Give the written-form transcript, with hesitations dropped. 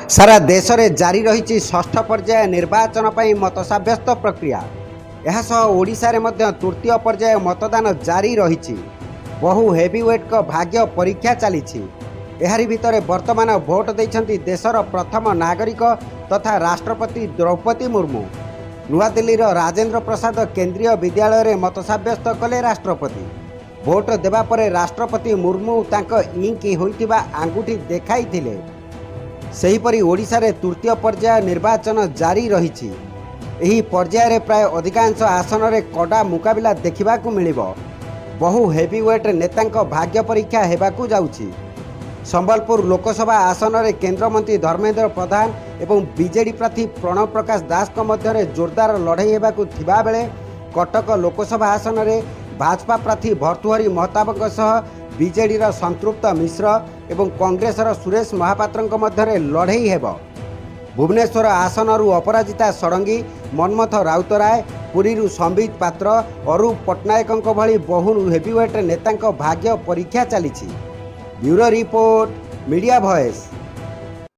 सारा देश में जारी रही षष्ठ पर्याय निर्वाचन पर मत सब्यस्त प्रक्रिया। ओडिशा रे मध्य तृतीय पर्याय मतदान जारी रही। बहु हेवीवेट का भाग्य परीक्षा चली। एहारी भितर वर्तमान भोट देइछन्ति देशर प्रथम नागरिक तथा राष्ट्रपति द्रौपदी मुर्मू। नुआदिल्ली राजेंद्र प्रसाद केंद्रीय विद्यालय रे मत सब्यस्त कले राष्ट्रपति। भोट देबा परे राष्ट्रपति मुर्मू तांक इंक होइतिबा आंगुठी देखाइथिले। सेहीपरि ओडिशा रे तृतीय पर्याय निर्वाचन जारी रही। एही पर्याय रे प्राय अधिकांश आसन रे कड़ा मुकाबिला देखिबाकू मिलिबो। बहु हेवीवेट नेतांक भाग्य परीक्षा हेबाकू जाउछि। संबलपुर लोकसभा आसन रे केंद्रमंत्री धर्मेंद्र प्रधान एवं बीजेडी प्रार्थी प्रणव प्रकाश दास को मध्य जोरदार लड़ाई हेबाकू थिबा बेले कटक लोकसभा आसन रे भाजपा प्रार्थी भर्तृहरि महताबक सह बीजेडी संतृप्त मिश्र एवं कांग्रेस सुरेश महापात्र मध्य लड़ाई हेब। भुवनेश्वर आसन अपराजिता षडंगी, मनमथ राउतराय, पुरी संबित पात्र, अरूप पट्टनायक भली बहु हेवीवेट नेतांक भाग्य परीक्षा चली। Bureau report, media voice.